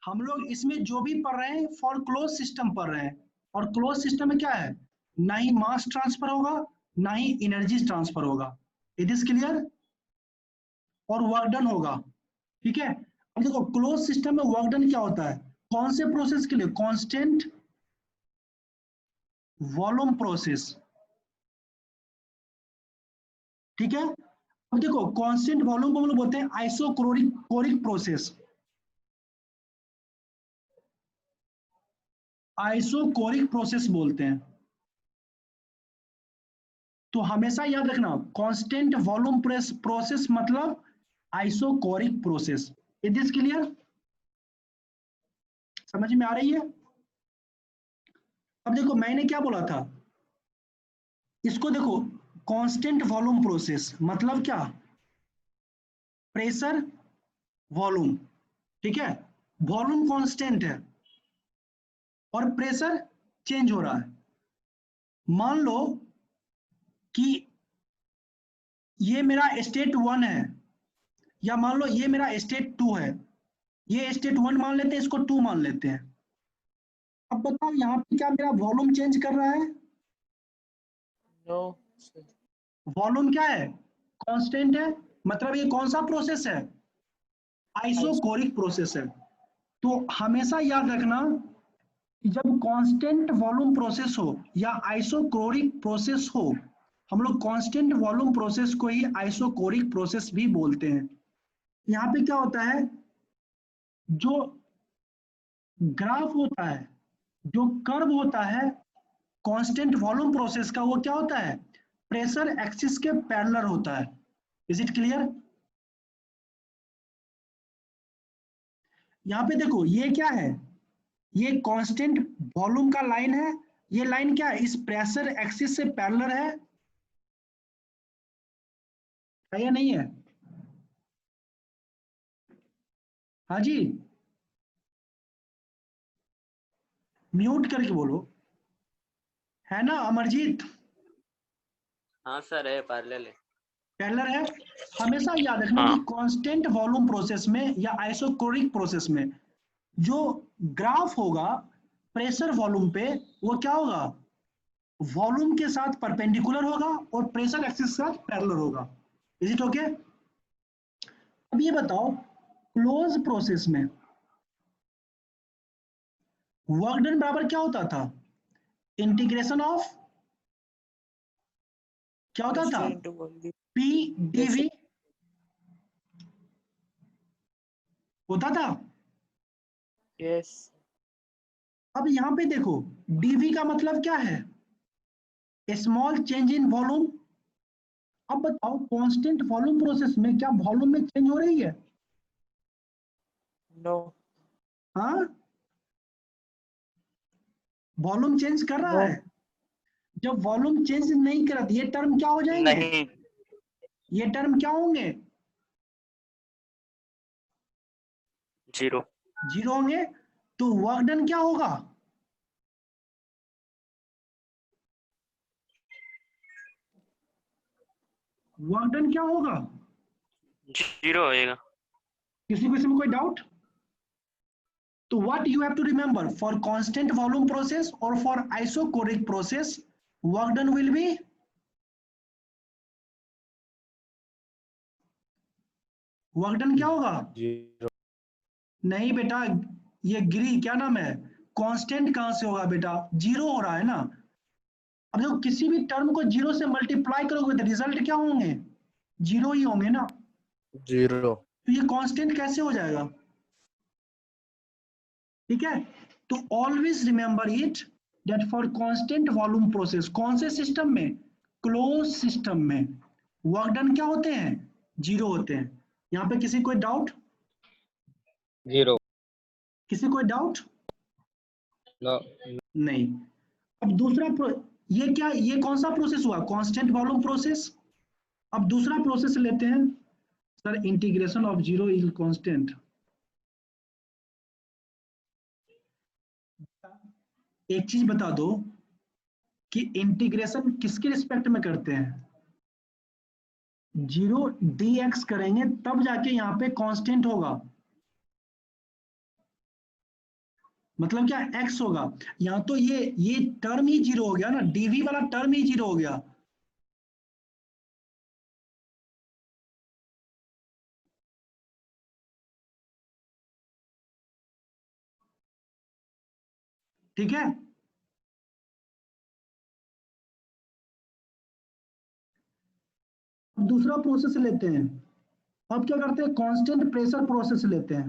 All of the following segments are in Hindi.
हम लोग इसमें जो भी पढ़ रहे हैं फॉर क्लोज सिस्टम पढ़ रहे हैं, और क्लोज सिस्टम में क्या है, ना ही मास ट्रांसफर होगा ना ही एनर्जी ट्रांसफर होगा। It is clear? और वर्क डन होगा, ठीक है। अब देखो क्लोज सिस्टम में वर्क डन क्या होता है, कौन से प्रोसेस के लिए, कांस्टेंट वॉल्यूम प्रोसेस, ठीक है। अब देखो कांस्टेंट वॉल्यूम को हम लोग बोलते हैं आइसोक्रोरिक प्रोसेस, आइसोकोरिक प्रोसेस बोलते हैं। तो हमेशा याद रखना कांस्टेंट वॉल्यूम प्रोसेस मतलब isochoric process. It is clear? समझ में आ रही है? अब देखो मैंने क्या बोला था, इसको देखो, कांस्टेंट वॉल्यूम प्रोसेस मतलब क्या, प्रेशर वॉल्यूम, ठीक है। वॉल्यूम कांस्टेंट है और प्रेशर चेंज हो रहा है। मान लो कि ये मेरा स्टेट 1 है, या मान लो ये मेरा स्टेट 2 है, ये स्टेट 1 मान लेते हैं, इसको 2 मान लेते हैं। अब बताओ यहाँ पे क्या मेरा वॉल्यूम चेंज कर रहा है? नो। वॉल्यूम क्या है, कांस्टेंट है, मतलब ये कौन सा प्रोसेस है, आइसोकोरिक प्रोसेस है। तो हमेशा याद रखना कि जब कांस्टेंट वॉल्यूम प्रोसेस हो या आइसोकोरिक प्रोसेस हो, हम लोग कांस्टेंट वॉल्यूम प्रोसेस को ही आइसोकोरिक प्रोसेस भी बोलते हैं। यहाँ पे क्या होता है, जो ग्राफ होता है, जो कर्व होता है कांस्टेंट वॉल्यूम प्रोसेस का, वो क्या होता है, प्रेशर एक्सिस के पैरेलल होता है। Is it clear? यहाँ पे देखो ये क्या है, ये कांस्टेंट वॉल्यूम का लाइन है, ये लाइन क्या है, इस प्रेशर एक्सिस से पैरेलल है या नहीं है? हाँ जी, म्यूट करके बोलो, है ना अमरजीत? हाँ सर, है पैरेलल है। पैरेलल है। हमेशा याद रखना कि कांस्टेंट वॉल्यूम प्रोसेस में या आइसोकोरिक प्रोसेस में जो ग्राफ होगा प्रेशर वॉल्यूम पे, वो क्या होगा, वॉल्यूम के साथ परपेंडिकुलर होगा और प्रेशर एक्सिस के साथ पैरेलल होगा। Is it okay? अब ये बताओ क्लोज प्रोसेस में वर्क डन बराबर क्या होता था, इंटीग्रेशन ऑफ, क्या होता था, पी डीवी होता था। यस। अब यहाँ पे देखो डीवी का मतलब क्या है, स्मॉल चेंज इन वॉल्यूम। अब बताओ कांस्टेंट वॉल्यूम प्रोसेस में क्या वॉल्यूम में चेंज हो रही है? नो। हाँ, वॉल्यूम चेंज कर रहा नो। है। जब वॉल्यूम चेंज नहीं करत, ये टर्म क्या हो जाएंगे, नहीं। ये टर्म क्या होंगे, जीरो। जीरो होंगे। तो वर्क डन क्या होगा, वर्क डन क्या होगा? जीरो होएगा। किसी को इसमें कोई डाउट? तो what you have to remember, for constant volume process or for isochoric process, work done will be, work done क्या होगा, जीरो। नहीं बेटा, ये गिरी क्या नाम है, कांस्टेंट कहां से होगा बेटा, जीरो हो रहा है ना। अब देखो किसी भी टर्म को जीरो से मल्टीप्लाई करोगे तो रिजल्ट क्या होंगे, जीरो ही होंगे ना। जीरो। तो ये कांस्टेंट कैसे हो जाएगा, ठीक है। तो always remember it that for constant volume process, कौन से सिस्टम में, क्लोज सिस्टम में वर्क डन क्या होते हैं, जीरो होते हैं। यहाँ पे किसी कोई डाउट, जीरो। किसी कोई डाउट? नो। नहीं। अब दूसरा ये क्या, ये कौन सा प्रोसेस हुआ, कांस्टेंट वॉल्यूम प्रोसेस। अब दूसरा प्रोसेस लेते हैं, sir integration of zero is constant. एक चीज बता दो कि इंटीग्रेशन किसके रिस्पेक्ट में करते हैं, जीरो dx करेंगे तब जाके यहाँ पे कांस्टेंट होगा। मतलब क्या x होगा, यहाँ तो ये टर्म ही जीरो हो गया ना, dv वाला टर्म ही जीरो हो गया। ठीक है, अब दूसरा प्रोसेस लेते हैं। अब क्या करते हैं, कांस्टेंट प्रेशर प्रोसेस लेते हैं।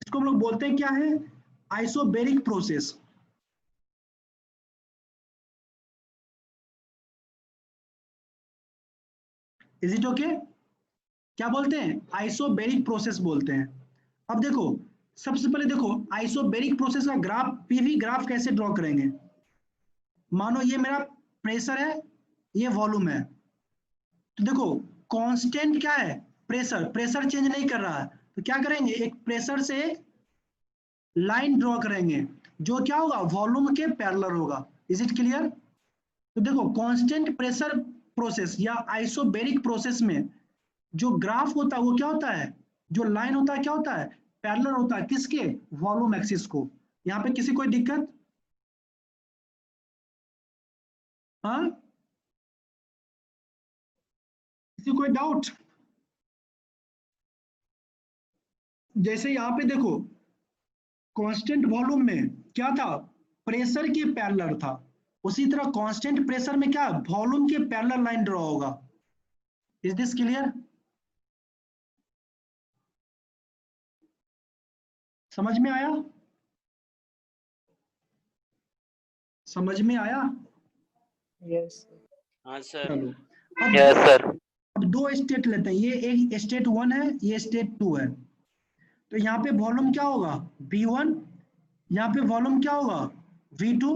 इसको हम लोग बोलते हैं क्या है, isobaric process. Is it okay? क्या बोलते हैं, आइसोबेरिक प्रोसेस बोलते हैं। अब देखो, सबसे पहले देखो आइसोबेरिक प्रोसेस का ग्राफ, पीवी ग्राफ कैसे ड्रॉ करेंगे। मानो ये मेरा प्रेशर है, ये वॉल्यूम है, तो देखो कांस्टेंट क्या है, प्रेशर, प्रेशर चेंज नहीं कर रहा है, तो क्या करेंगे, एक प्रेशर से लाइन ड्रॉ करेंगे जो क्या होगा, वॉल्यूम के पैरेलल होगा। Is it clear? तो देखो कांस्टेंट प्रेशर प्रोसेस या आइसोबेरिक प्रोसेस में जो ग्राफ होता है वो क्या होता है, जो लाइन होता है क्या होता है, पैरेलल होता है किसके, वॉल्यूम एक्सिस को। यहाँ पे किसी कोई दिक्कत? हाँ, किसी कोई डाउट? जैसे यहाँ पे देखो कांस्टेंट वॉल्यूम में क्या था, प्रेशर के पैरेलल था, उसी तरह कांस्टेंट प्रेशर में क्या, वॉल्यूम के पैरेलल लाइन ड्रॉ होगा। Is this clear? समझ में आया? समझ में आया? यस हाँ सर। चलो, अब यस सर। अब दो स्टेट लेते हैं, ये एक स्टेट 1 है, ये स्टेट 2 है। तो यहाँ पे वॉल्यूम क्या होगा, V1, यहाँ पे वॉल्यूम क्या होगा, V2।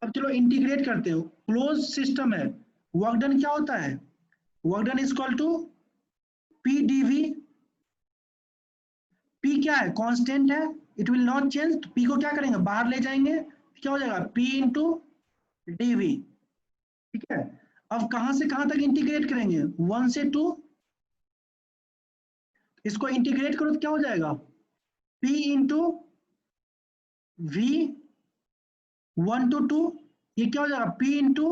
अब चलो इंटीग्रेट करते हो, क्लोज सिस्टम है, वर्क डन क्या होता है, work done is equal to P dV। P क्या है, कांस्टेंट है, इट विल नॉट चेंज, तो P को क्या करेंगे, बाहर ले जाएंगे, क्या हो जाएगा, P इंटू dV। ठीक है, अब कहां से कहां तक इंटीग्रेट करेंगे, 1 से 2, इसको इंटीग्रेट करो तो क्या हो जाएगा, P इंटू V 1 to 2, ये क्या हो जाएगा, P into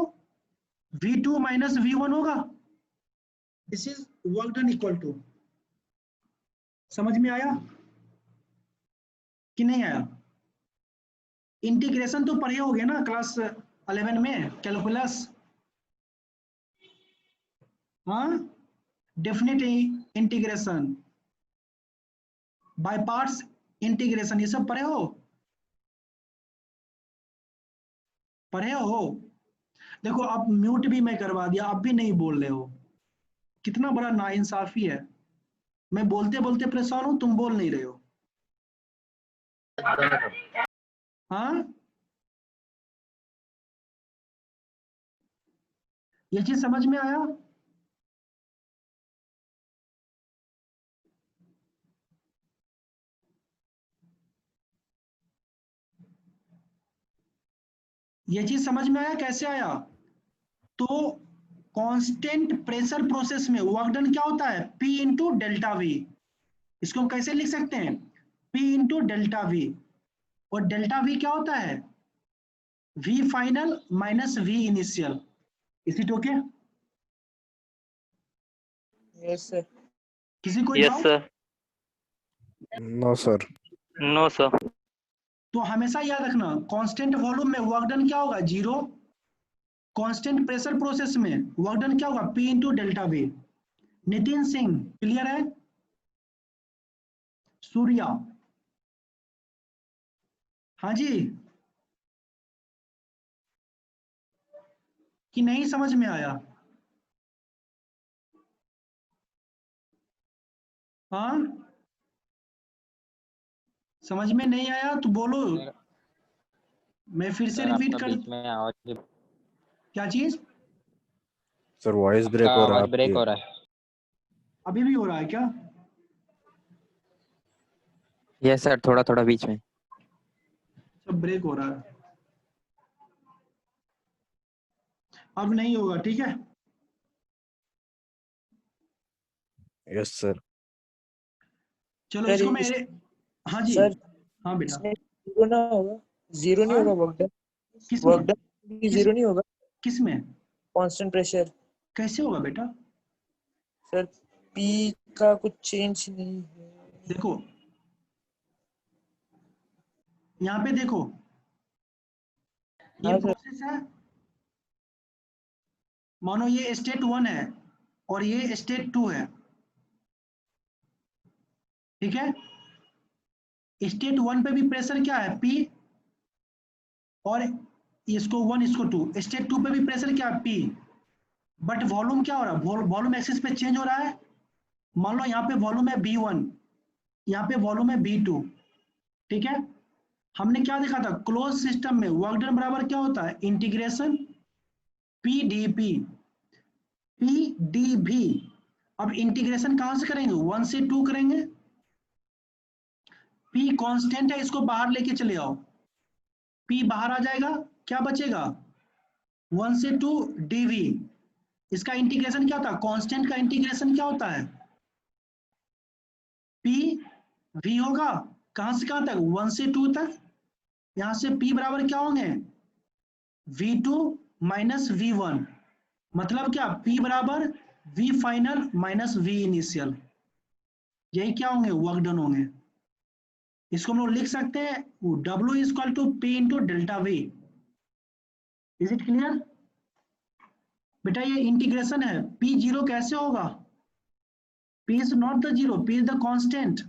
V2 minus V1 होगा। This is work done equal to, समझ में आया कि नहीं आया? इंटीग्रेशन तो पढ़े हो गए ना क्लास 11 में, कैलकुलस। हाँ, definite integration, by parts integration, ये सब पढ़े हो, पढ़े हो? देखो अब म्यूट भी मैं करवा दिया, अब भी नहीं बोल रहे हो, कितना बड़ा नाइंसाफी है। मैं बोलते बोलते परेशान हूं, तुम बोल नहीं रहे हो। हाँ, ये चीज समझ में आया? ये चीज समझ में आया, कैसे आया? तो कांस्टेंट प्रेशर प्रोसेस में वर्क डन क्या होता है, P इंटू डेल्टा वी। इसको हम कैसे लिख सकते हैं, P इंटू डेल्टा वी, और डेल्टा वी क्या होता है, V final minus V initial. Is it okay? Yes sir. किसी कोई yes doubt? Sir. No sir. No sir. तो हमेशा याद रखना, कांस्टेंट वॉल्यूम में वर्क डन क्या होगा, जीरो। कांस्टेंट प्रेशर प्रोसेस में वर्क डन क्या होगा, P into delta V. Nitin Singh clear है? सूर्या, हाँ जी, कि नहीं समझ में आया? हाँ, समझ में नहीं आया तो बोलो, मैं फिर से सर रिपीट आपका कर। बीच में आवाज, क्या चीज? सर वॉइस ब्रेक हो रहा है, आवाज ब्रेक हो रहा है। अभी भी हो रहा है क्या? यस सर, थोड़ा थोड़ा बीच में। सब ब्रेक हो रहा है, अब नहीं होगा, ठीक है? Yes sir. चलो सर, इसको मेरे, हाँ जी, सर हाँ बेटा, इसमें जीरो ना होगा, जीरो नहीं हाँ? होगा वर्क डन, किसमें वर्क डन जीरो नहीं होगा, किसमें कांस्टेंट प्रेशर। कैसे होगा बेटा? सर पी का कुछ चेंज नहीं है। देखो यहाँ पे देखो, ये हाँ सर, प्रोसेस है, मानो ये स्टेट 1 है और ये स्टेट 2 है, ठीक है? स्टेट 1 पे भी प्रेशर क्या है, P, और इसको 1 इसको 2, स्टेट 2 पे भी प्रेशर क्या है, P, बट वॉल्यूम क्या हो रहा है, वॉल्यूम एक्सिस पे चेंज हो रहा है। मान लो यहाँ पे वॉल्यूम है V1, यहाँ पे वॉल्यूम है V2, ठीक है? हमने क्या देखा था, क्लोज सिस्टम में वर्क डन बराबर क्या होता है, इंटीग्रेशन PdP, PdV। अब इंटीग्रेशन कहां से करेंगे, 1 से 2 करेंगे, P कांस्टेंट है, इसको बाहर लेके चले आओ, P बाहर आ जाएगा, क्या बचेगा, 1 से 2 dV। इसका इंटीग्रेशन क्या था, कांस्टेंट का इंटीग्रेशन क्या होता है, PV होगा, कहां से कहां तक, 1 से 2 तक, यहां से P बराबर क्या होंगे, V2 माइनस V1, मतलब क्या, P बराबर V final minus V initial, यही क्या होंगे, वर्क डन होंगे। इसको हम लोग लिख सकते हैं W equal to P into delta V। Is it clear बेटा? ये इंटीग्रेशन है, P जीरो कैसे होगा, P is not the zero, P is the constant.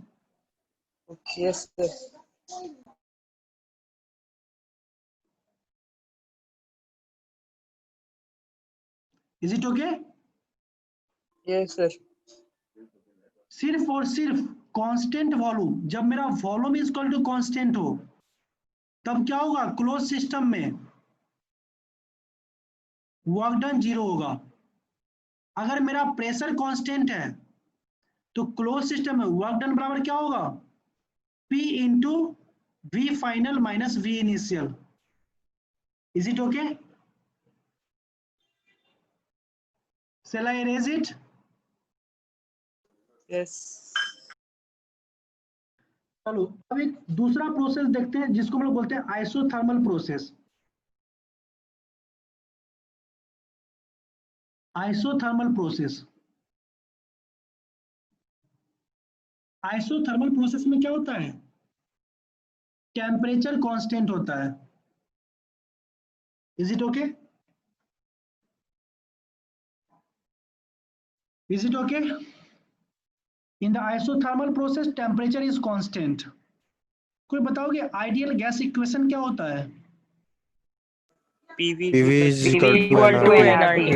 Yes sir, is it okay? Yes sir, सिर्फ और सिर्फ कांस्टेंट वॉल्यूम, जब मेरा volume is equal to constant हो, तब क्या होगा, क्लोज सिस्टम में वर्क डन जीरो होगा। अगर मेरा प्रेशर कांस्टेंट है तो क्लोज सिस्टम में वर्क डन बराबर क्या होगा, P into V final minus V initial. Is it okay? Shall I erase it? Yes चलो अब एक दूसरा प्रोसेस देखते हैं जिसको हम लोग बोलते हैं isothermal process. Isothermal process, isothermal process में क्या होता है, टेम्परेचर कांस्टेंट होता है। Is it okay? Is it okay? In the isothermal process temperature is constant. कोई बताओगे आइडियल गैस इक्वेशन क्या होता है, PV PV is equal to equal to nRT. NRT.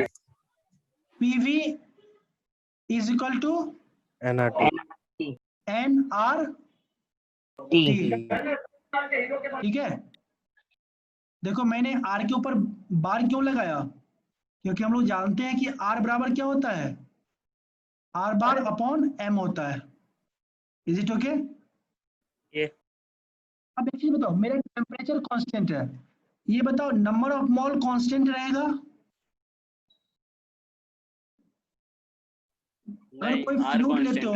PV is equal to nRT. NRT, ठीक है? देखो मैंने R के ऊपर बार क्यों लगाया, क्योंकि हम लोग जानते हैं कि R बराबर क्या होता है, R बार अपॉन M होता है। Is it okay? ये अब एक चीज बताओ, मेरा टेम्परेचर कांस्टेंट है, ये बताओ नंबर ऑफ मोल कांस्टेंट रहेगा, अगर कोई फ्लूइड लेते हो,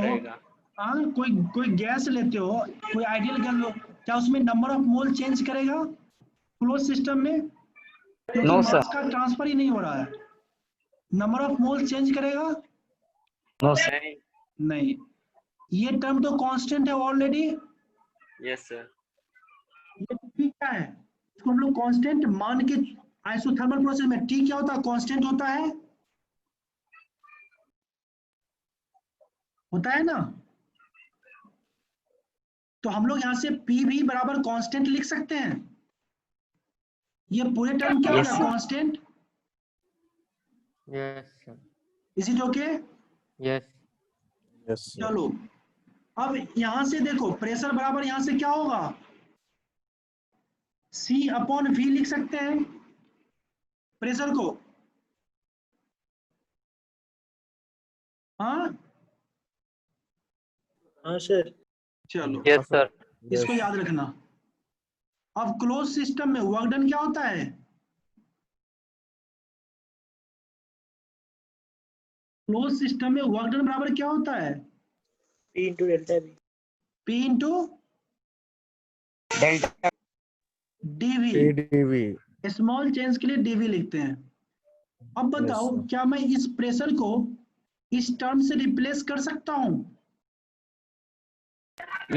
हाँ कोई कोई गैस लेते हो, कोई आइडियल गैस लो, क्या उसमें नंबर ऑफ मोल चेंज करेगा क्लोज सिस्टम में, क्योंकि नो सर, मास का ट्रांसफर ही नहीं हो रहा है, नंबर ऑफ मोल चेंज करेगा, नो सर, नहीं। ये टर्म तो कांस्टेंट है ऑलरेडी, यस सर, ये टी क्या है, इसको हम लोग कांस्टेंट मान के, आइसोथर्मल प्रोसेस में टी क्या होता है, कांस्टेंट होता है ना, तो हम लोग यहाँ से पी भी बराबर कांस्टेंट लिख सकते हैं, ये पूरे टर्म क्या हो Yes, गया, sir. Constant. Yes is it okay? Yes Yes, sir. चलो अब यहां से देखो, प्रेशर बराबर यहां से क्या होगा, C अपॉन V लिख सकते हैं प्रेशर को, हाँ हाँ सर, चलो यस सर, इसको याद रखना। अब क्लोज सिस्टम में वर्क डन क्या होता है, क्लोज सिस्टम में वर्क डन बराबर क्या होता है, P into delta B. P into delta dV, PdV. Small change के लिए dV लिखते हैं। अब बताओ sir. क्या मैं इस प्रेशर को इस टर्म से रिप्लेस कर सकता हूं?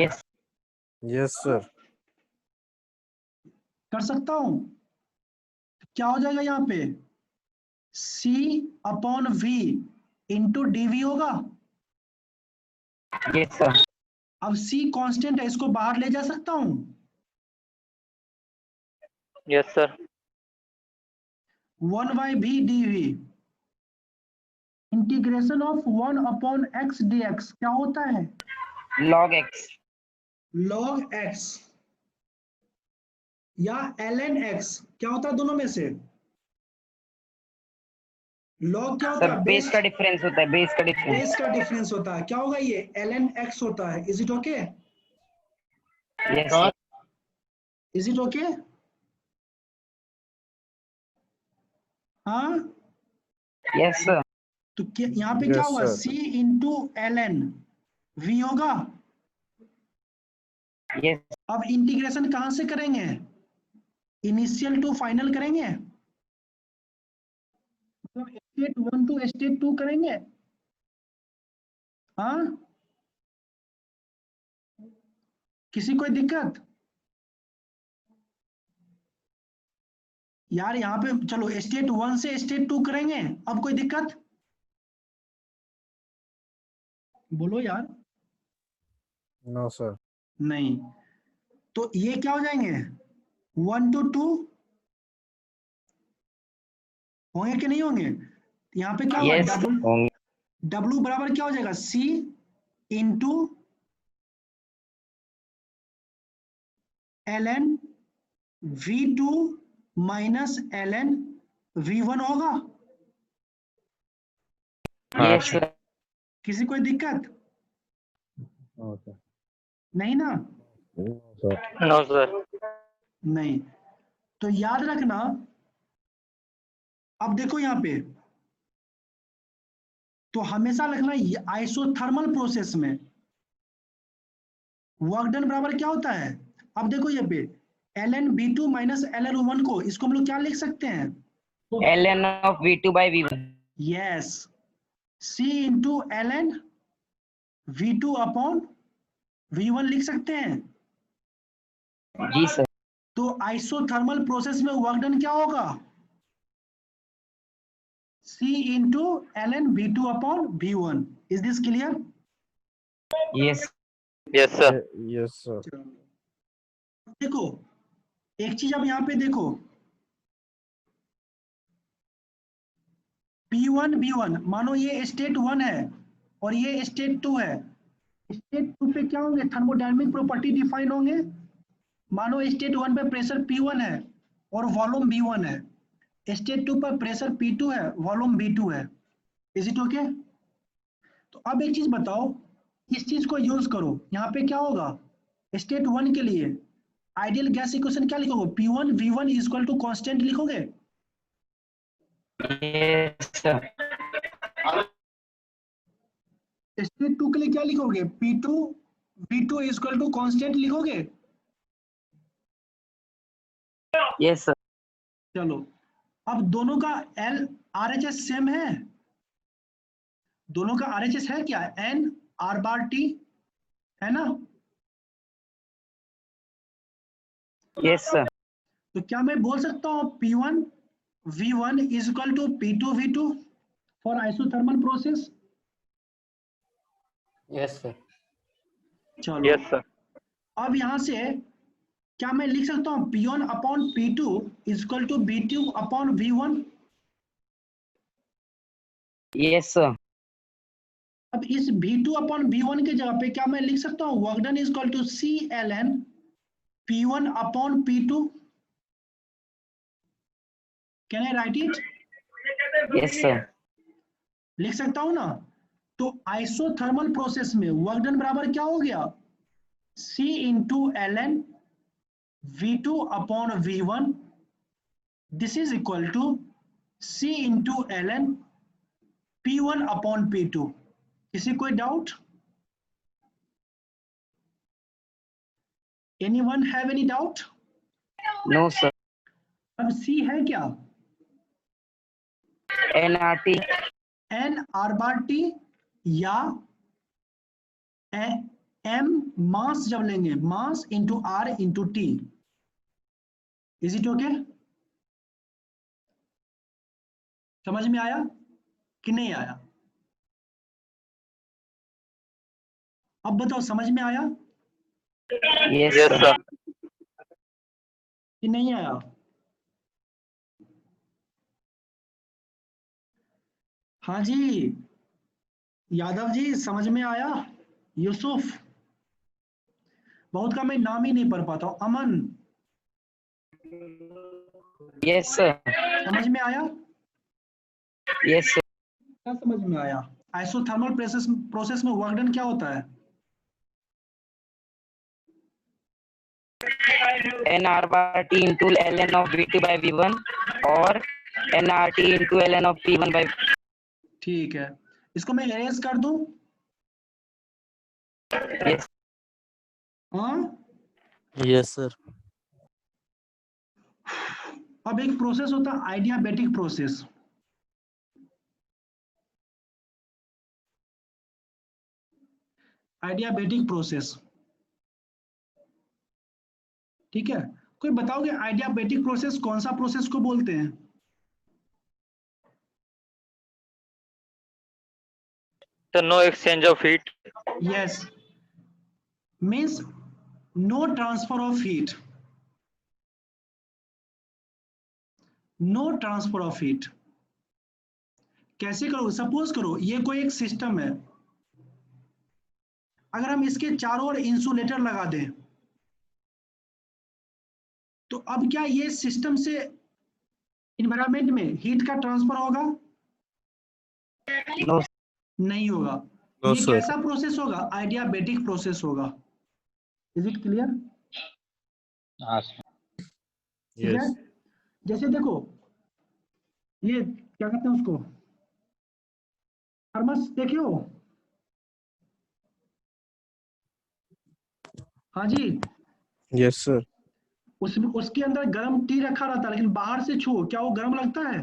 Yes Yes, sir. कर सकता हूं। क्या हो जाएगा यहाँ पे? C upon V into dV होगा। यस सर अब C कांस्टेंट है, इसको बाहर ले जा सकता हूं। Yes, sir. 1/v dV integration of 1 upon x dx क्या होता है? लॉग एक्स log x या ln x क्या होता है दोनों में से? log क्या होता सर है? बेस का डिफरेंस होता है बेस का डिफरेंस बेस का डिफरेंस होता है। क्या होगा ये? ln x होता है। Is it okay? Yes sir is it okay? हाँ, यस सर तो यहाँ पे क्या Yes, होगा? sir. c into ln v होगा। यस अब इंटीग्रेशन कहां से करेंगे? इनिशियल टू फाइनल करेंगे, मतलब स्टेट 1 टू स्टेट 2 करेंगे। हाँ, किसी कोई दिक्कत? यार यहाँ पे चलो स्टेट 1 से स्टेट 2 करेंगे। अब कोई दिक्कत? बोलो यार। No, sir. नहीं, तो ये क्या हो जाएंगे? 1 to 2 होंगे कि नहीं होंगे? यहाँ पे क्या होगा? यस होंगे W बराबर क्या हो जाएगा? C into ln V2 minus ln V1 होगा। यस सर किसी कोई दिक्कत? No, sir. नहीं ना? No, sir. No, sir. नहीं, तो याद रखना। अब देखो यहाँ पे, तो हमेशा रखना आइसोथर्मल प्रोसेस में वर्क डन बराबर क्या होता है? अब देखो ये पे ln V2 minus ln V1 को इसको हम लोग क्या लिख सकते हैं? ln of V2 by V1 yes, C into ln V2 upon V1 लिख सकते हैं। जी सर तो आइसोथर्मल प्रोसेस में वर्क डन क्या होगा? C into ln V2 upon V1। Is this clear? Yes Yes, sir. Yes, sir. देखो एक चीज अब यहाँ पे देखो, P1 V1 मानो ये स्टेट 1 है और ये स्टेट 2 है। स्टेट 2 पे क्या होंगे? थर्मोडायनामिक प्रॉपर्टी डिफाइन होंगे। मानो स्टेट 1 पे प्रेशर P1 है और वॉल्यूम V1 है। स्टेट 2 पर प्रेशर P2 है, वॉल्यूम V2 है। Is it okay? तो अब एक चीज बताओ, इस चीज को यूज करो। यहाँ पे क्या होगा? स्टेट 1 के लिए आइडियल गैस इक्वेशन क्या लिखोगे? P1 V1 is equal to constant लिखोगे। यस सर स्टेट 2 के लिए क्या लिखोगे? P2 V2 is equal to constant लिखोगे। यस सर चलो, अब दोनों का L RHS सेम है? दोनों का RHS है क्या? N R बार T है ना? यस सर तो क्या मैं बोल सकता हूँ P1 V1 is equal to P2 V2 for isothermal process? Yes, sir. चलो, Yes, sir. अब यहां से क्या मैं लिख सकता हूँ P1 upon P2 is equal to B2 upon V1? Yes sir अब इस V2 अपॉन V1 के जगह पे क्या मैं लिख सकता हूँ work done is equal to C ln P1 upon P2? Can I write it? Yes sir लिख सकता हूं ना? तो आइसोथर्मल प्रोसेस में वर्क डन बराबर क्या हो गया? C into ln V2 upon V1 this is equal to C into ln P1 upon P2। किसी कोई doubt? Anyone have any doubt? No sir. अब सी है क्या? NRT। N R bar T या एम मास जब लेंगे mass into R into T. Is it okay? समझ में आया कि नहीं आया? अब बताओ समझ में आया यस Yes, सर। sir. कि नहीं आया? हाँ जी यादव जी समझ में आया? यूसुफ, बहुत का मैं नाम ही नहीं पढ़ पाता हूं। अमन, यस सर। समझ में आया? Yes sir. क्या समझ में आया? आइसोथर्मल प्रोसेस में वर्क डन क्या होता है? NR/T into ln of V2 by V1 और NRT into ln of P1 by। ठीक है, इसको मैं इरेज कर दूं? यस। हाँ, Yes, sir. अब एक प्रोसेस होता है आइडियाबैटिक प्रोसेस। आइडियाबैटिक प्रोसेस, ठीक है। कोई बताओगे आइडियाबैटिक प्रोसेस कौन सा प्रोसेस को बोलते हैं? So no exchange of heat. Yes, means no transfer of heat. No transfer of heat कैसे करो? सपोज करो ये कोई एक सिस्टम है, अगर हम इसके चारों ओर इंसुलेटर लगा दें तो अब क्या ये सिस्टम से इन्वायरमेंट में हीट का ट्रांसफर होगा? नो। नहीं होगा। No, ये sir. कैसा प्रोसेस होगा? आइडियाबैटिक प्रोसेस होगा। Is it clear? ठीक है, Yes. जैसे देखो ये क्या कहते हैं उसको, थर्मस देखे हो? हाँ जी, Yes, sir. उसमें उसके अंदर गर्म टी रखा रहता है, लेकिन बाहर से छुओ क्या वो गर्म लगता है?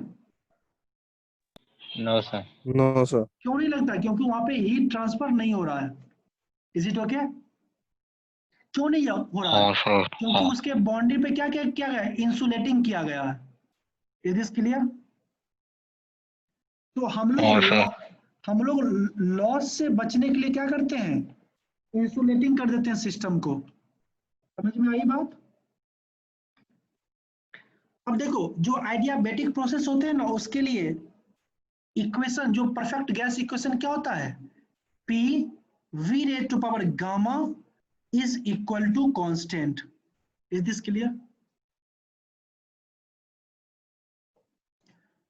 No, sir. No, sir. क्यों नहीं लगता? क्योंकि वहां पे हीट ट्रांसफर नहीं हो रहा है। Is it okay? क्यों नहीं हो रहा है? हाँ sir. क्योंकि हाँ. उसके बाउंड्री पे क्या क्या किया गया है? इंसुलेटिंग किया गया है। Is this clear? तो हाँ sir. हम लोग लॉस से बचने के लिए क्या करते हैं? इंसुलेटिंग कर देते हैं सिस्टम को। समझ में आई बात? अब देखो जो आइडियाबैटिक प्रोसेस होते हैं ना उसके लिए इक्वेशन, जो परफेक्ट गैस इक्वेशन क्या होता है? P V raised to power gamma is equal to constant. Is this clear?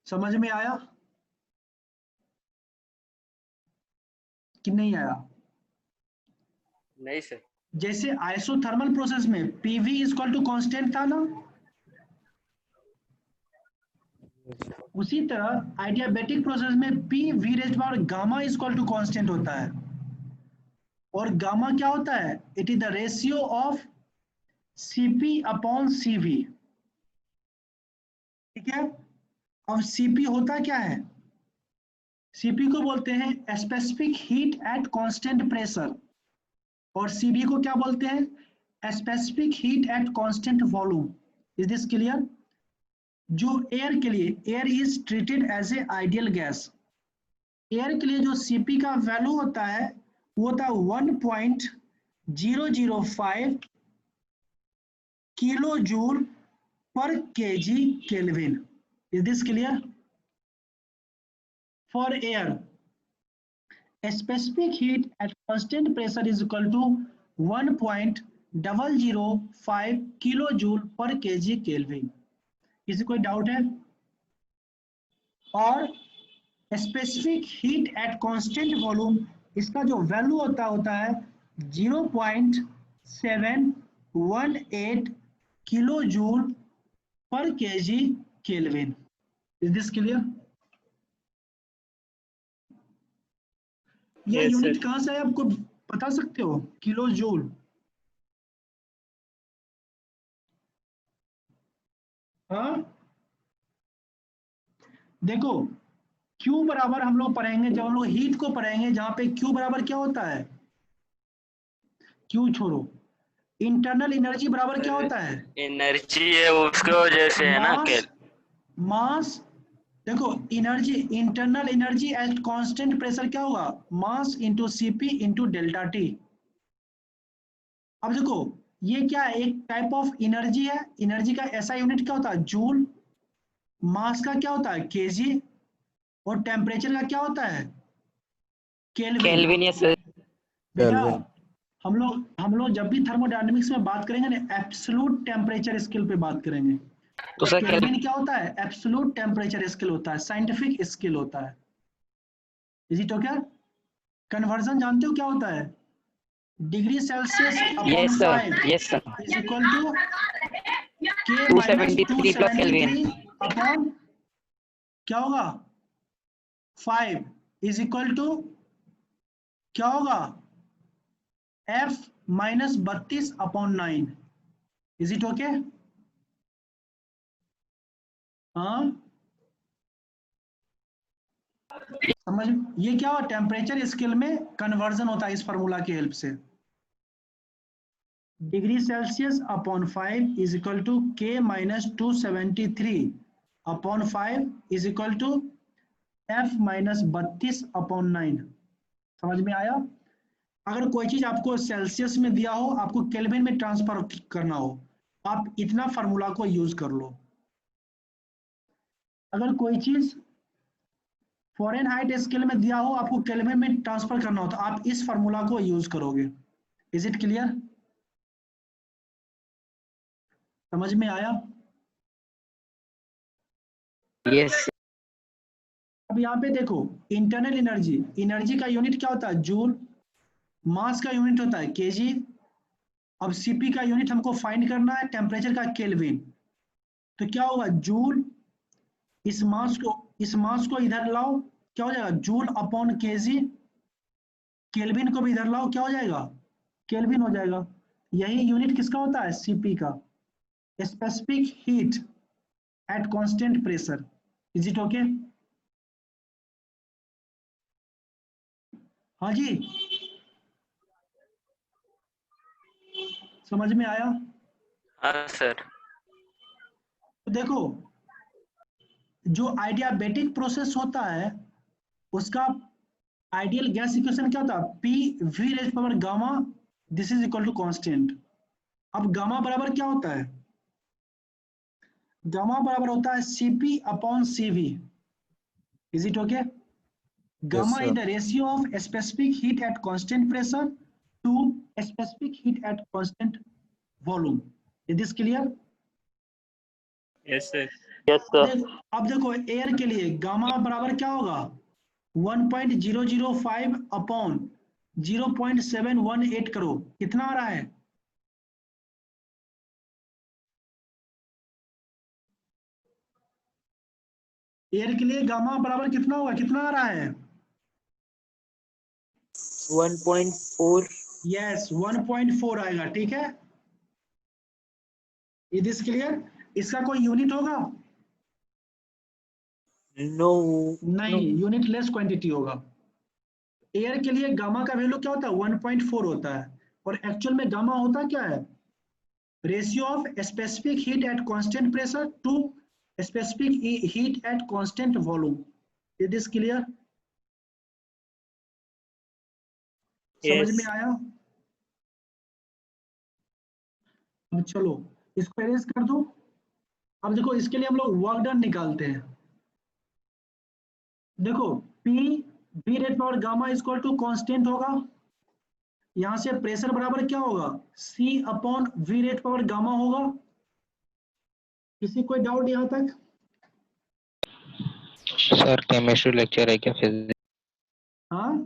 समझ में आया कि नहीं आया? नहीं सर। जैसे आइसोथर्मल प्रोसेस में PV इक्वल टू कांस्टेंट था ना, उसी तरह आइडियाबैटिक प्रोसेस में P V raised power gamma equal to constant होता है। और गामा क्या होता है? It is the ratio of Cp upon Cv। ठीक है, अब Cp होता क्या है? Cp को बोलते हैं specific heat at constant pressure, और Cv को क्या बोलते हैं? Specific heat at constant volume. Is this clear? जो एयर के लिए, air is treated as a ideal gas, air के लिए जो Cp का वैल्यू होता है वो होता है 1.005 किलो जूल पर KG kelvin. Is this clear? For air specific heat at constant pressure is equal to 1.005 kilojoule पर केजी केल्विन। किसी कोई डाउट है? और specific heat at constant volume, इसका जो वैल्यू होता है 0.718 किलो जूल पर KG kelvin. Is this clear? ये Yes, यूनिट sir. कहां से है आपको बता सकते हो? Kilo joule. हाँ देखो Q बराबर हम लोग पढ़ेंगे जब हम लोग हीट को पढ़ेंगे, जहां पे Q बराबर क्या होता है, Q छोड़ो, इंटरनल एनर्जी बराबर क्या होता है, एनर्जी है उसके वजह से है ना मास, मास देखो energy, internal energy at constant pressure क्या होगा, mass into CP into delta T. अब देखो ये क्या है, एक टाइप ऑफ एनर्जी है, एनर्जी का ऐसा यूनिट क्या होता है, जूल, मास का क्या होता है केजी, और टेम्परेचर का क्या होता है केल्विन। Kelvin, yes sir. बेटा केल्विन। हम लोग जब भी थर्मोडायनामिक्स में बात करेंगे ना, एब्सोल्यूट टेम्परेचर स्केल पे बात करेंगे। तो सर केल्विन क्या होता है, एब्सोल्यूट टेम्परेचर स्केल होता है, साइंटिफिक स्केल होता है। Is it okay? कन्वर्जन जानते हो क्या होता है, degree Celsius upon yes sir, 5 yes sir. Is equal to K minus 273 plus kelvin. 273 upon क्या होगा 5 इज इक्वल टू क्या होगा F minus 32 upon 9। Is it okay? हाँ समझ, ये क्या हुआ, टेम्परेचर स्केल में कन्वर्जन होता है इस फॉर्मूला की हेल्प से। Degree Celsius upon 5 is equal to K minus 273 upon 5 is equal to F minus 32 upon 9। समझ में आया? अगर कोई चीज आपको सेल्सियस में दिया हो, आपको केल्विन में ट्रांसफर करना हो, आप इतना फार्मूला को यूज कर लो। अगर कोई चीज फ़ारेनहाइट स्केल में दिया हो, आपको केल्विन में ट्रांसफर करना हो, तो आप इस फार्मूला को यूज करोगे। Is it clear? समझ में आया? यस। अब यहाँ पे देखो, इंटरनल एनर्जी, एनर्जी का यूनिट क्या होता है जूल, मास का यूनिट होता है केजी, अब सीपी का यूनिट हमको फाइंड करना है, टेम्परेचर का केल्विन। तो क्या होगा जूल, इस मास को इधर लाओ, क्या हो जाएगा जूल अपॉन केजी, केल्विन को भी इधर लाओ, क्या हो जाएगा केल्विन हो जाएगा। यही यूनिट किसका होता है, सीपी का, specific heat at constant pressure. Is it okay? हाँ जी, समझ में आया? हाँ सर। तो देखो जो आइडियाबैटिक प्रोसेस होता है उसका आइडियल गैस इक्वेशन क्या होता है, P V raise power gamma, this is equal to constant. अब गामा बराबर क्या होता है, गामा बराबर होता है CP upon CV. Is it okay? Yes, Gamma is sir. the ratio of specific heat at constant pressure to specific heat at constant volume. Is this clear? Yes sir. Yes sir. अब देखो एयर के लिए गामा बराबर क्या होगा 1.005 अपॉन 0.718 करो, कितना आ रहा है, एयर के लिए गामा बराबर कितना होगा, कितना आ रहा है, 1.4। यस 1.4 आएगा, ठीक है। Is this clear? इसका कोई यूनिट होगा, नो। नहीं, यूनिट लेस क्वांटिटी होगा। एयर के लिए गामा का वैल्यू क्या होता है 1.4 होता है, और एक्चुअल में गामा होता क्या है, ratio of specific heat at constant pressure to specific heat at constant volume. Is this clear? समझ में आया? अब चलो इसको एरेज कर दो। अब देखो इसके लिए हम लोग वर्क डन निकालते हैं। देखो P V rate power gamma is equal to constant होगा, यहां से प्रेशर बराबर क्या होगा C upon V rate power gamma होगा। किसी कोई डाउट यहां तक? सर केमिस्ट्री लेक्चर है क्या, फिजिक्स हाँ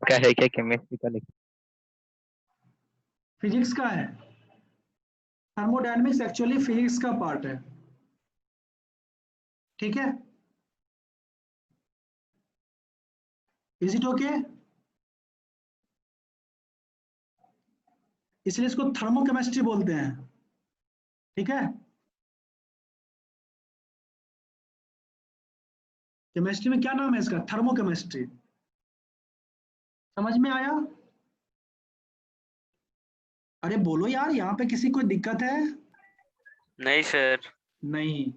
का है क्या, केमिस्ट्री का लेक्चर? फिजिक्स का है, थर्मोडायनेमिक्स एक्चुअली फिजिक्स का पार्ट है, ठीक है। Is it okay? इसलिए इसको थर्मोकेमिस्ट्री बोलते हैं। ठीक है, केमिस्ट्री में क्या नाम है इसका, थर्मोकेमिस्ट्री। समझ में आया? अरे बोलो यार, यहाँ पे किसी को दिक्कत है? नहीं सर। नहीं।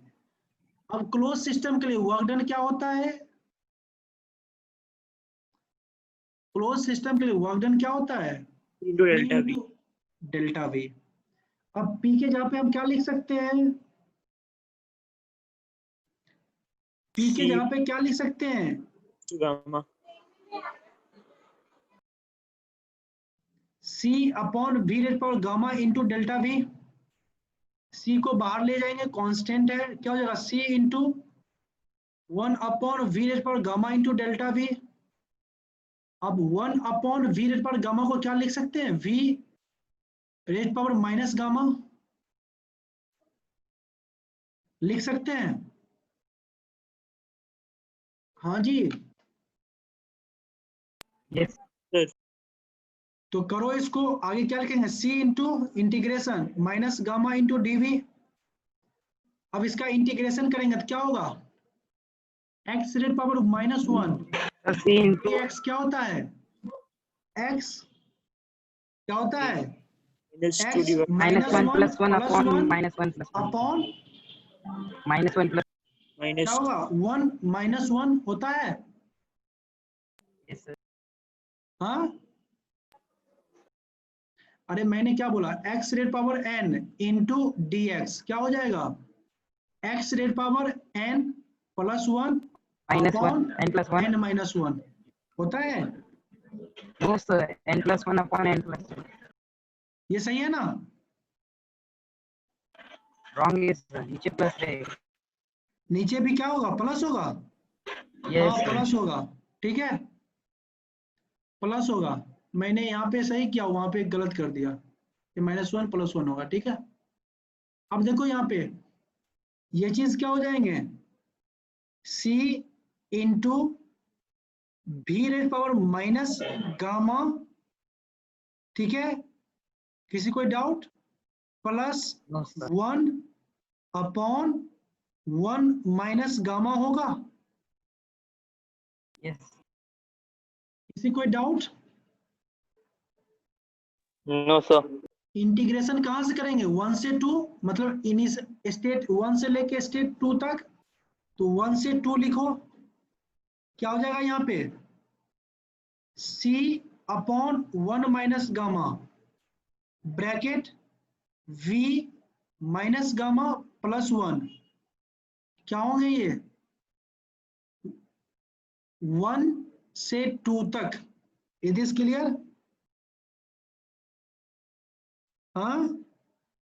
अब क्लोज सिस्टम के लिए वर्क डन क्या होता है? क्लोज सिस्टम के लिए वर्क डन क्या होता है? Delta V. अब पी के जगह पे हम क्या लिख सकते हैं? पी के जगह पे क्या लिख सकते हैं? Gamma. C upon V rate power gamma into delta V. C को बाहर ले जाएंगे, कांस्टेंट है, क्या हो जाएगा? सी इंटू 1 अपॉन V rate power gamma into delta V. अब 1 अपॉन वी रेट पावर गामा को क्या लिख सकते हैं? V rate power minus gamma लिख सकते हैं। हाँ जी, यस तो करो इसको, आगे क्या लिखेंगे? C into integration minus gamma into DV. अब इसका इंटीग्रेशन करेंगे तो क्या होगा? X rate power -1। C into X क्या होता है? एक्स क्या होता है? एक्स -1 + 1 अपॉन +1 -1 + 1 अपॉन -1 + क्या होगा? 1 -1 होता है। यस सर हाँ, अरे मैंने क्या बोला? X rate power n into d x क्या हो जाएगा? X rate power n +1 upon -1 n + 1 n -1 होता है। No sir n + 1 upon n + 1 ये सही है ना? रॉन्ग है सर, नीचे प्लस है। नीचे भी क्या होगा? प्लस होगा। यस हाँ सर प्लस होगा, ठीक है, प्लस होगा। मैंने यहाँ पे सही किया, वहां पे गलत कर दिया, ये -1 +1 होगा, ठीक है। अब देखो यहाँ पे ये चीज क्या हो जाएंगे? C into V rate power minus gamma, ठीक है, किसी कोई doubt? Plus no sir 1 upon 1 minus gamma होगा। यस किसी कोई डाउट? No sir. इंटीग्रेशन कहाँ से करेंगे? 1 से 2, मतलब स्टेट 1 से लेके स्टेट 2 तक, तो 1 से 2 लिखो, क्या हो जाएगा यहाँ पे? C upon 1 minus gamma bracket V minus gamma +1, क्या होंगे ये? 1 से 2 तक। It is clear? हाँ,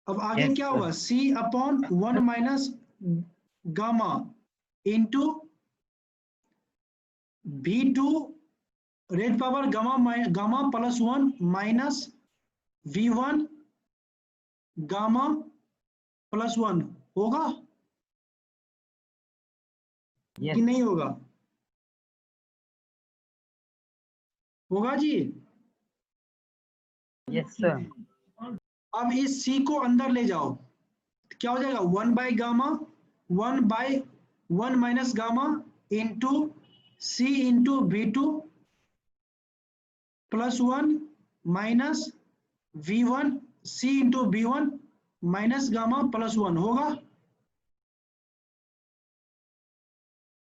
अब आगे Yes, क्या sir. होगा? C upon 1 minus gamma into V2 rate power gamma +1 minus V1 gamma +1 होगा Yes. कि नहीं होगा? होगा जी। Yes, sir. अब इस C को अंदर ले जाओ, क्या हो जाएगा? 1 by gamma 1 by 1 minus gamma into C into V2 +1 minus V1 C into V1 minus gamma +1 होगा।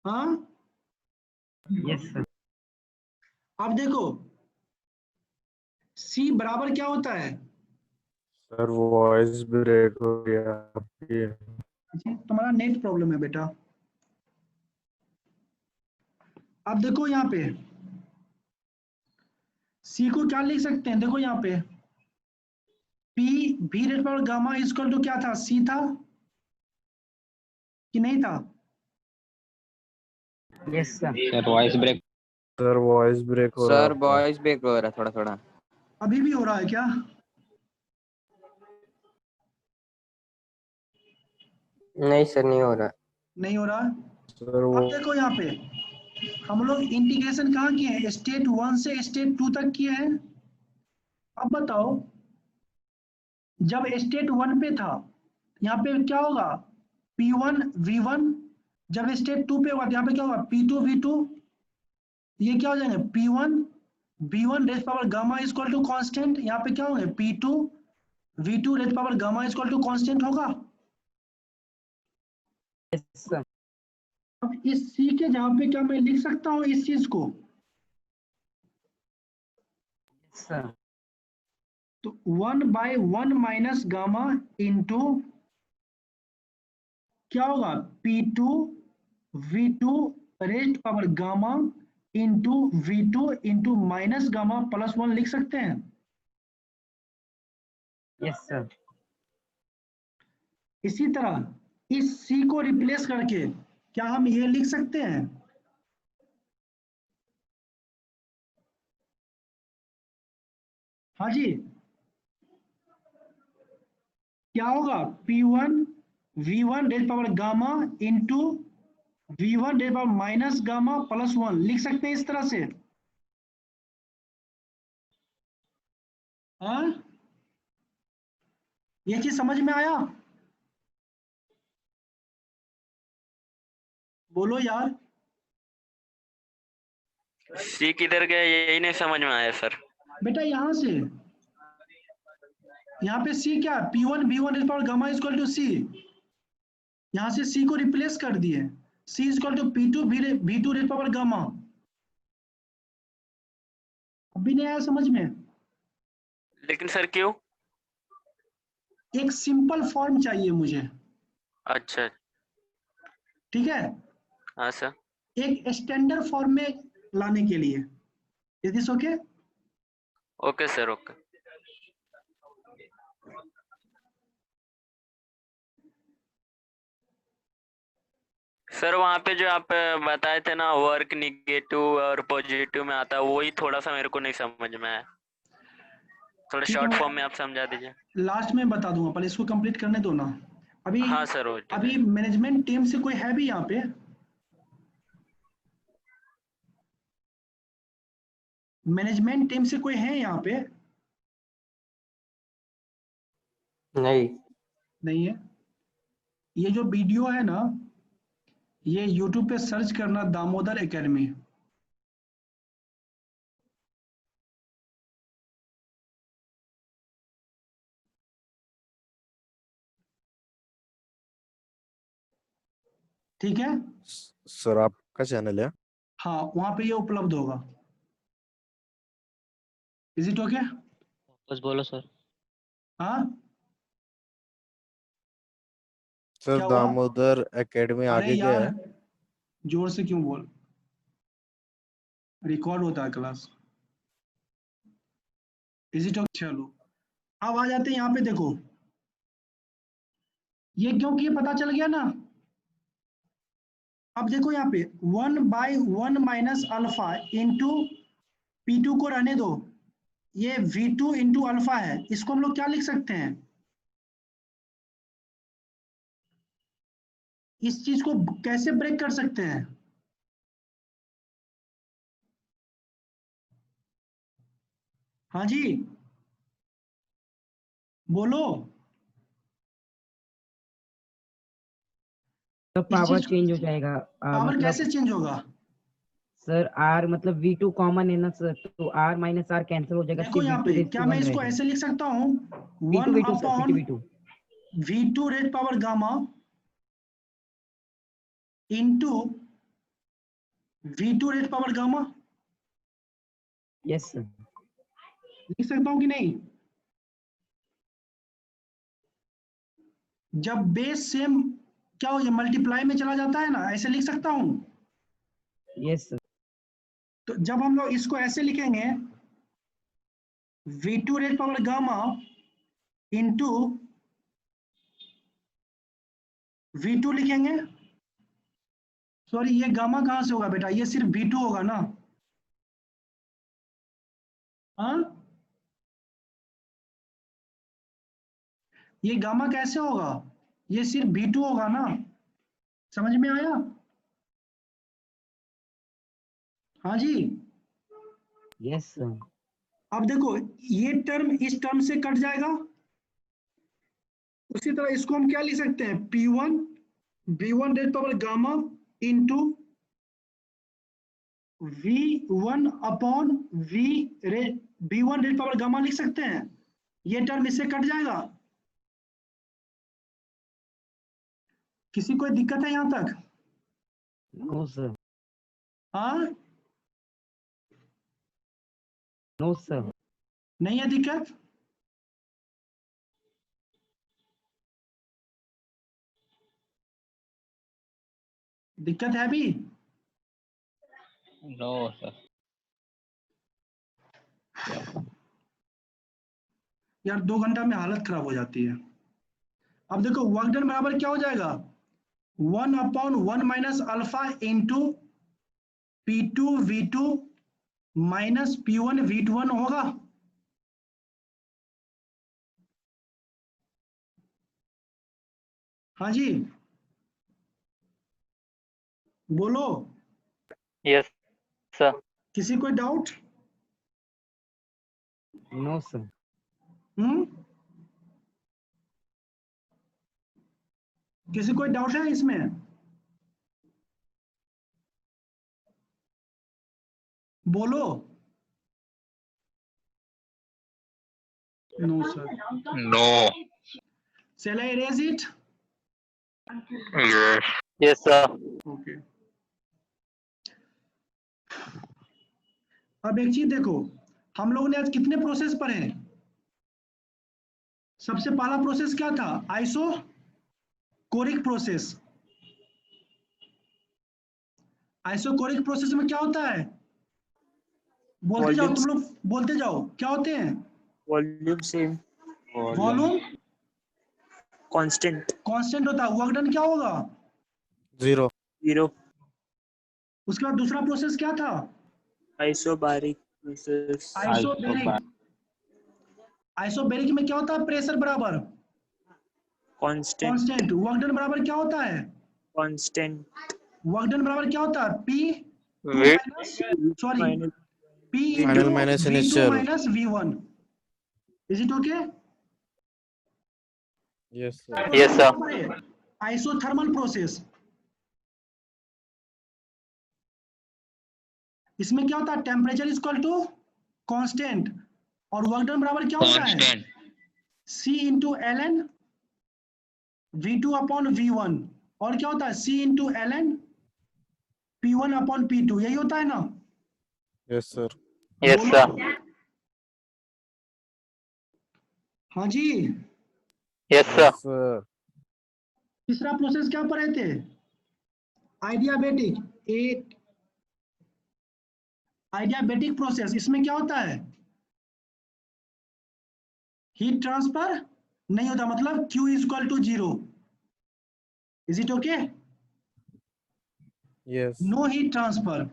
हाँ, Yes, sir. अब देखो C बराबर क्या होता है? सर वॉइस ब्रेक हो गया आपकी। तुम्हारा नेट प्रॉब्लम है बेटा। अब देखो यहाँ पे C को क्या लिख सकते हैं? देखो यहाँ पे P V rate power gamma equal to क्या था? C था कि नहीं था? Yes, sir. Sir voice break. Sir voice break हो रहा है सर आपका। वॉइस ब्रेक हो रहा है थोड़ा थोड़ा। अभी भी हो रहा है क्या? नहीं सर नहीं हो रहा। नहीं हो रहा। सर अब वो देखो यहाँ पे हम लोग इंटीग्रेशन कहाँ किए हैं? स्टेट 1 से स्टेट 2 तक किए हैं। अब बताओ, जब स्टेट 1 पे था यहाँ पे क्या होगा, P1 V1, जब स्टेट 2 पे होगा तो यहाँ पे क्या होगा, P2 V2, ये क्या हो जाएंगे, P1 V1 raise power gamma is equal to constant, यहाँ पे क्या होंगे, P2 V2 raise power gamma is equal to constant होगा। Yes, sir. अब इस C के जहाँ पे क्या मैं लिख सकता हूँ इस चीज को, Yes, sir. तो 1/1 माइनस गामा इंटू क्या होगा, P2 V2 raise power gamma into V2 into minus gamma plus 1 लिख सकते हैं। Yes, sir. इसी तरह इस C को रिप्लेस करके क्या हम ये लिख सकते हैं, हाँ जी, क्या होगा, P1 V1 raise power gamma into V1 raise power minus gamma plus 1 लिख सकते हैं इस तरह से। हाँ, ये चीज समझ में आया, बोलो यार। सी किधर गया यही नहीं समझ में आया सर। बेटा यहाँ से, यहाँ पे C क्या, P1 V1 raise power gamma is equal to C, यहाँ से C को रिप्लेस कर दिए, C is equal to P2 V2 raise power gamma. अभी नहीं आया समझ में, लेकिन सर क्यों? एक सिंपल फॉर्म चाहिए मुझे, अच्छा, ठीक है, हाँ सर। एक स्टैंडर्ड फॉर्म में लाने के लिए। Is this okay? Okay sir, okay. Sir वहाँ पे जो आप बताए थे ना, वर्क निगेटिव और पॉजिटिव में आता है, वही थोड़ा सा मेरे को नहीं समझ में आया, थोड़ा ठीक है, शॉर्ट फॉर्म में आप समझा दीजिए। लास्ट में बता दूंगा, पहले इसको कंप्लीट करने दो ना। अभी हाँ सर, वो ठीक है। अभी मैनेजमेंट टीम से कोई है भी यहाँ पे, मैनेजमेंट टीम से कोई है यहाँ पे? नहीं। नहीं है। ये जो वीडियो है ना, ये YouTube पे सर्च करना दामोदर एकेडमी, ठीक है, सर आपका चैनल है? हाँ वहां पे ये उपलब्ध होगा। Is it okay? बस बोलो सर। हाँ, सर क्या हुआ? दामोदर एकेडमी अरे आगे क्या यार, है? जोर से क्यों बोल, रिकॉर्ड होता है क्लास। Is it okay? चलो अब आ जाते हैं यहाँ पे, देखो ये क्योंकि पता चल गया ना। अब देखो यहाँ पे 1/1 माइनस अल्फा इंटू P2 को रहने दो, ये V2 इंटू अल्फा है, इसको हम लोग क्या लिख सकते हैं, इस चीज को कैसे ब्रेक कर सकते हैं, हाँ जी बोलो। तो इस पावर चीज चेंज हो जाएगा। पावर मतलब कैसे चेंज होगा? सर आर मतलब V2 कॉमन है ना सर, तो आर माइनस आर कैंसिल हो जाएगा, देखो सिर्फ यहाँ V2 पे रेज क्या टू मैं 1 इसको रहेगा। ऐसे लिख सकता हूँ, V2 1 V2 sir, upon V2 V2 raise power gamma into V2 raise power gamma, yes sir. लिख सकता हूँ कि नहीं? जब बेस सेम क्या हो, मल्टीप्लाई में चला जाता है ना, ऐसे लिख सकता हूँ। Yes sir. तो जब हम लोग इसको ऐसे लिखेंगे, V2 raise power gamma into V2 लिखेंगे, सॉरी ये गामा कहाँ से होगा बेटा, ये सिर्फ V2 होगा ना, हाँ ये गामा कैसे होगा, ये सिर्फ V2 होगा ना, समझ में आया? हाँ जी। Yes sir. अब देखो ये टर्म इस टर्म से कट जाएगा, उसी तरह इसको हम क्या लिख सकते हैं, P1 V1 raise power gamma into V1 upon V1 raise power gamma लिख सकते हैं। ये टर्म इससे कट जाएगा। किसी कोई दिक्कत है यहां तक? नो सर, हाँ, नो सर। नहीं है दिक्कत? दिक्कत है भी? No sir. यार 2 घंटा में हालत खराब हो जाती है। अब देखो वर्क डन बराबर क्या हो जाएगा, 1 upon 1 minus alpha into P2 V2 minus P1 V1 होगा। हाँ जी, बोलो। Yes sir. किसी कोई डाउट? No sir. किसी कोई डाउट है इसमें? बोलो। No sir. No. Shall I erase it? Yes. Yes sir. Okay. अब एक चीज देखो, हम लोगों ने आज कितने प्रोसेस पढ़े? सबसे पहला प्रोसेस क्या था, आइसोकोरिक प्रोसेस। आइसोकोरिक प्रोसेस में क्या होता है, बोलते जाओ तुम लोग, बोलते जाओ, क्या होते हैं? Volume same, volume constant, constant होता है। वर्क डन क्या होगा, 0. 0। उसके बाद दूसरा प्रोसेस क्या था, आइसोबारिक प्रोसेस, आइसोबेरिक। आइसोबेरिक में क्या होता है, प्रेशर बराबर कांस्टेंट, कांस्टेंट। वर्क डन बराबर क्या होता है, कांस्टेंट, वर्क डन बराबर क्या होता है, P2 minus, sorry, P Final into minus V2 initial. minus V1. Is it okay? Yes, sir. Yes sir. Isothermal process, इसमें क्या होता है, temperature is equal to constant और वर्क डन बराबर क्या होता है, C into ln V2 upon V1, और क्या होता है, C into ln P1 upon P2, यही होता है ना? Yes, sir. यस बोलो। सर। हाँ जी। Yes sir. Yes, sir. तीसरा प्रोसेस क्या पढ़े थे, आइडियाबेटिक। आइडियाबेटिक प्रोसेस, इसमें क्या होता है, हीट ट्रांसफर नहीं होता, मतलब Q is equal to 0। Is it okay? Yes. No heat transfer,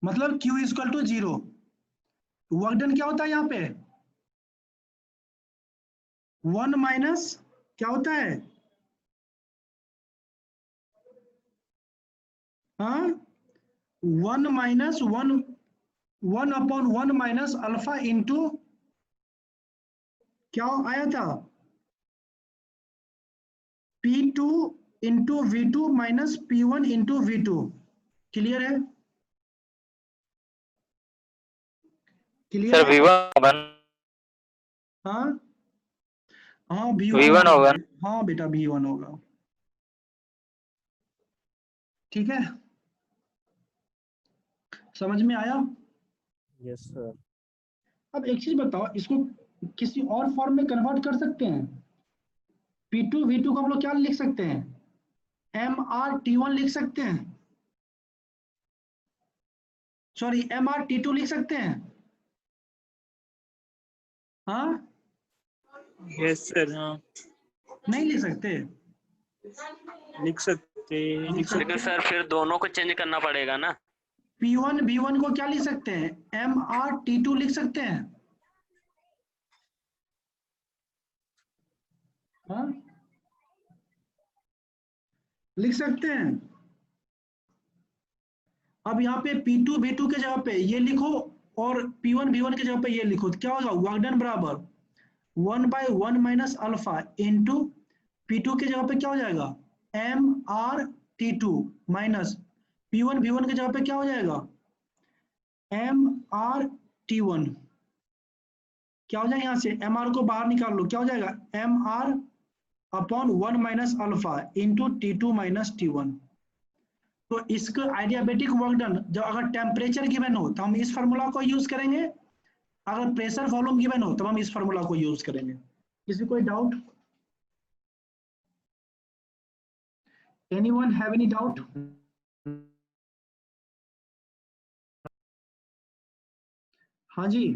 मतलब Q is equal to 0। Work done क्या होता है यहाँ पे, 1 माइनस क्या होता है, हाँ, 1 minus 1 upon 1 minus alpha into क्या आया था, P2 into V2 minus P1 into V2। Clear है? क्लियर सर है? V1 हाँ हाँ, V1 होगा। हाँ बेटा V1 होगा। ठीक है, समझ में आया? Yes, sir. अब एक चीज बताओ, इसको किसी और फॉर्म में कन्वर्ट कर सकते हैं? P2 V2 को हम लोग क्या लिख सकते हैं, MRT1 लिख सकते हैं, सॉरी MRT2 लिख सकते हैं। हाँ, यस सर। हाँ, नहीं लिख सकते? लिख सकते। लेकिन सर फिर दोनों को चेंज करना पड़ेगा ना। P1 V1 को क्या लिख सकते हैं, MRT2 लिख सकते हैं। हाँ, लिख सकते हैं। अब यहाँ पे P2 V2 के जगह पे ये लिखो और P1 V1 के जगह पे ये लिखो, तो क्या होगा, वर्क डन बराबर 1/1 माइनस अल्फा इंटू P2 की जगह पे क्या हो जाएगा MRT2 माइनस P1 V1 की जगह पे क्या हो जाएगा MRT1। क्या हो जाएगा यहाँ से MR को बाहर निकाल लो, क्या हो जाएगा MR/1 minus alpha into T2 minus T1। तो इसका आइडियाबेटिक वर्क डन जब अगर टेम्परेचर गिवन हो तो हम इस फार्मूला को यूज करेंगे, अगर प्रेशर वॉल्यूम गिवन हो तो हम इस फार्मूला को यूज करेंगे। किसी कोई doubt? Anyone have any doubt? हाँ जी।